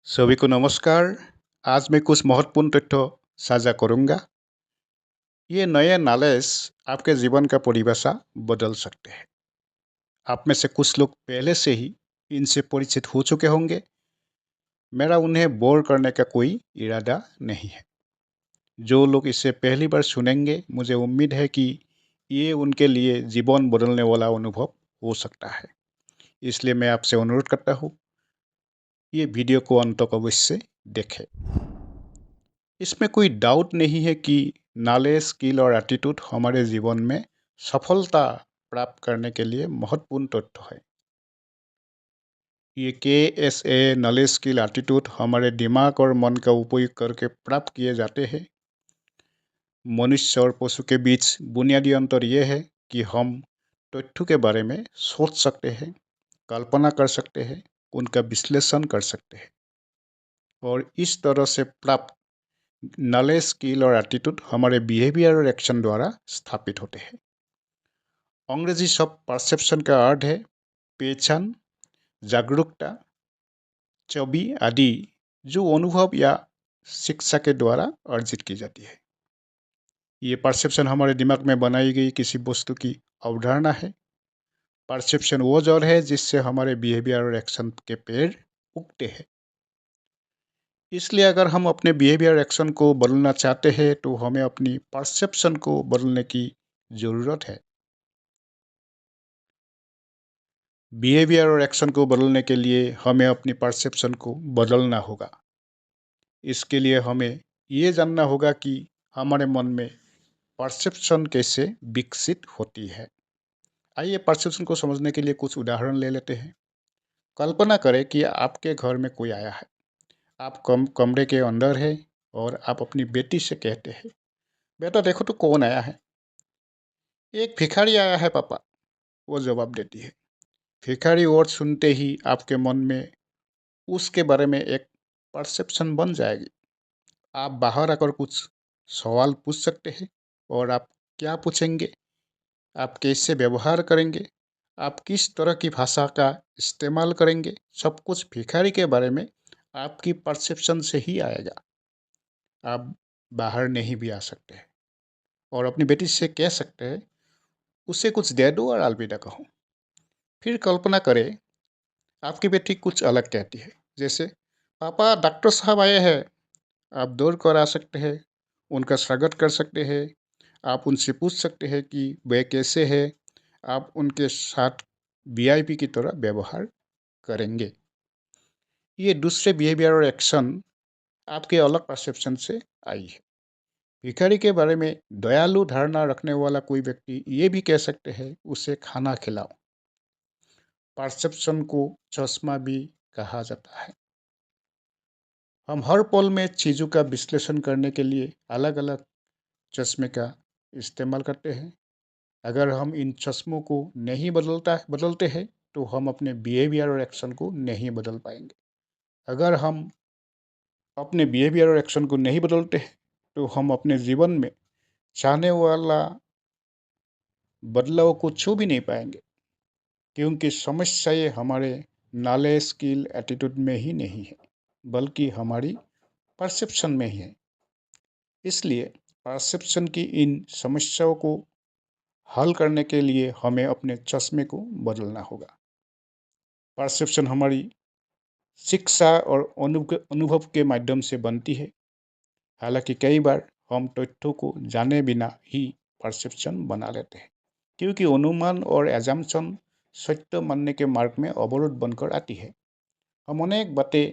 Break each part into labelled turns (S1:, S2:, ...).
S1: सभी को नमस्कार। आज मैं कुछ महत्वपूर्ण तथ्य साझा करूंगा। ये नए नॉलेज आपके जीवन का परिभाषा बदल सकते हैं। आप में से कुछ लोग पहले से ही इनसे परिचित हो चुके होंगे। मेरा उन्हें बोर करने का कोई इरादा नहीं है। जो लोग इसे पहली बार सुनेंगे, मुझे उम्मीद है कि ये उनके लिए जीवन बदलने वाला अनुभव हो सकता है। इसलिए मैं आपसे अनुरोध करता हूँ, ये वीडियो को अंत तक अवश्य देखें। इसमें कोई डाउट नहीं है कि नॉलेज, स्किल और एटीट्यूड हमारे जीवन में सफलता प्राप्त करने के लिए महत्वपूर्ण तत्व है। ये KSA नॉलेज, स्किल, एटीट्यूड हमारे दिमाग और मन का उपयोग करके प्राप्त किए जाते हैं। मनुष्य और पशु के बीच बुनियादी अंतर यह है कि हम तथ्यों के बारे में सोच सकते हैं, कल्पना कर सकते हैं, उनका विश्लेषण कर सकते हैं और इस तरह से प्राप्त नॉलेज, स्किल और एटीट्यूड हमारे बिहेवियर और एक्शन द्वारा स्थापित होते हैं। अंग्रेजी शब्द परसेप्शन का अर्थ है पहचान, जागरूकता, छवि आदि जो अनुभव या शिक्षा के द्वारा अर्जित की जाती है। ये परसेप्शन हमारे दिमाग में बनाई गई किसी वस्तु की अवधारणा है। परसेप्शन वो जड़ है जिससे हमारे बिहेवियर और एक्शन के पेड़ उगते हैं। इसलिए अगर हम अपने बिहेवियर एक्शन को बदलना चाहते हैं तो हमें अपनी परसेप्शन को बदलने की ज़रूरत है। बिहेवियर और एक्शन को बदलने के लिए हमें अपनी परसेप्शन को बदलना होगा। इसके लिए हमें ये जानना होगा कि हमारे मन में परसेप्शन कैसे विकसित होती है। आइए परसेप्शन को समझने के लिए कुछ उदाहरण ले लेते हैं। कल्पना करें कि आपके घर में कोई आया है। आप कमरे के अंदर है और आप अपनी बेटी से कहते हैं, बेटा देखो तो कौन आया है। एक भिखारी आया है पापा, वो जवाब देती है। भिखारी वर्ड सुनते ही आपके मन में उसके बारे में एक परसेप्शन बन जाएगी। आप बाहर आकर कुछ सवाल पूछ सकते हैं और आप क्या पूछेंगे, आप कैसे व्यवहार करेंगे, आप किस तरह की भाषा का इस्तेमाल करेंगे, सब कुछ भिखारी के बारे में आपकी परसेप्शन से ही आएगा। आप बाहर नहीं भी आ सकते हैं और अपनी बेटी से कह सकते हैं, उसे कुछ दे दो और अलविदा कहो। फिर कल्पना करें आपकी बेटी कुछ अलग कहती है, जैसे पापा डॉक्टर साहब आए हैं। आप दौड़ कर आ सकते हैं, उनका स्वागत कर सकते हैं, आप उनसे पूछ सकते हैं कि वे कैसे हैं, आप उनके साथ VIP की तरह व्यवहार करेंगे। ये दूसरे बिहेवियर और एक्शन आपके अलग परसेप्शन से आई है। भिखारी के बारे में दयालु धारणा रखने वाला कोई व्यक्ति ये भी कह सकते हैं, उसे खाना खिलाओ। परसेप्शन को चश्मा भी कहा जाता है। हम हर पल में चीज़ों का विश्लेषण करने के लिए अलग अलग चश्मे का इस्तेमाल करते हैं। अगर हम इन चश्मों को नहीं बदलते हैं तो हम अपने बिहेवियर और एक्शन को नहीं बदल पाएंगे। अगर हम अपने बिहेवियर और एक्शन को नहीं बदलते हैं तो हम अपने जीवन में चाहने वाला बदलाव को छू भी नहीं पाएंगे, क्योंकि समस्या ये हमारे नॉलेज, स्किल, एटीट्यूड में ही नहीं है, बल्कि हमारी परसेप्शन में ही है। इसलिए परसेप्शन की इन समस्याओं को हल करने के लिए हमें अपने चश्मे को बदलना होगा। परसेप्शन हमारी शिक्षा और अनुभव के माध्यम से बनती है। हालांकि कई बार हम तथ्यों को जाने बिना ही परसेप्शन बना लेते हैं, क्योंकि अनुमान और एजम्पशन सत्य मानने के मार्ग में अवरोध बनकर आती है। हम अनेक बातें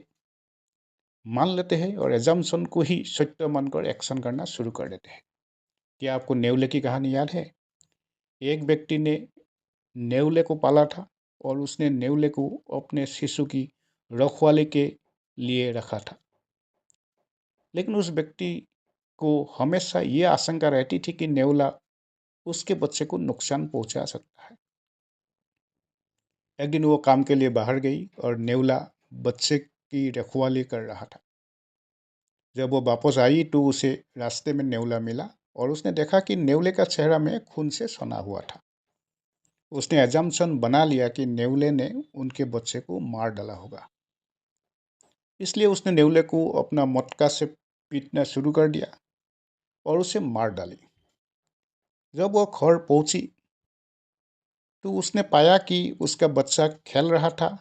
S1: मान लेते हैं और एजम्पशन को ही सत्य मानकर एक्शन करना शुरू कर देते हैं। क्या आपको नेवले की कहानी याद है? एक व्यक्ति ने नेवले को पाला था और उसने नेवले को अपने शिशु की रखवाली के लिए रखा था। लेकिन उस व्यक्ति को हमेशा ये आशंका रहती थी कि नेवला उसके बच्चे को नुकसान पहुंचा सकता है। एक दिन वो काम के लिए बाहर गई और नेवला बच्चे की रखवाली कर रहा था। जब वो वापस आई तो उसे रास्ते में नेवला मिला और उसने देखा कि नेवले का चेहरा में खून से सना हुआ था। उसने अजम्पशन बना लिया कि नेवले ने उनके बच्चे को मार डाला होगा। इसलिए उसने नेवले को अपना मटका से पीटना शुरू कर दिया और उसे मार डाली। जब वह घर पहुंची तो उसने पाया कि उसका बच्चा खेल रहा था।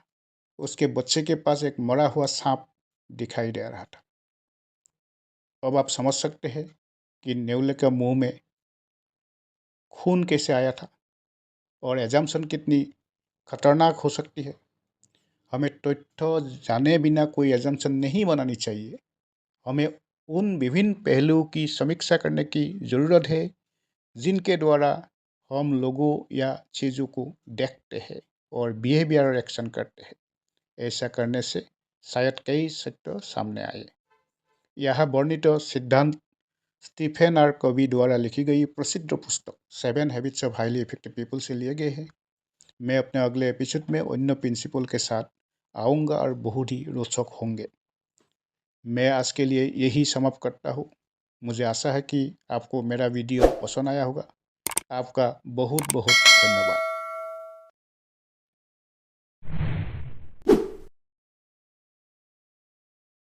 S1: उसके बच्चे के पास एक मरा हुआ सांप दिखाई दे रहा था। अब आप समझ सकते हैं कि नेवले के मुंह में खून कैसे आया था और एजम्पशन कितनी खतरनाक हो सकती है। हमें तथ्य जाने बिना कोई एजम्पशन नहीं बनानी चाहिए। हमें उन विभिन्न पहलुओं की समीक्षा करने की ज़रूरत है जिनके द्वारा हम लोगों या चीज़ों को देखते हैं और बिहेवियर एक्शन करते हैं। ऐसा करने से शायद कई सत्य सामने आए। यह वर्णित सिद्धांत स्टीफेन आर कवी द्वारा लिखी गई प्रसिद्ध पुस्तक 7 habits of highly effective people से लिए गए हैं। मैं अपने अगले एपिसोड में अन्य प्रिंसिपल के साथ आऊँगा और बहुत ही रोचक होंगे। मैं आज के लिए यही समाप्त करता हूँ। मुझे आशा है कि आपको मेरा वीडियो पसंद आया होगा। आपका बहुत बहुत धन्यवाद।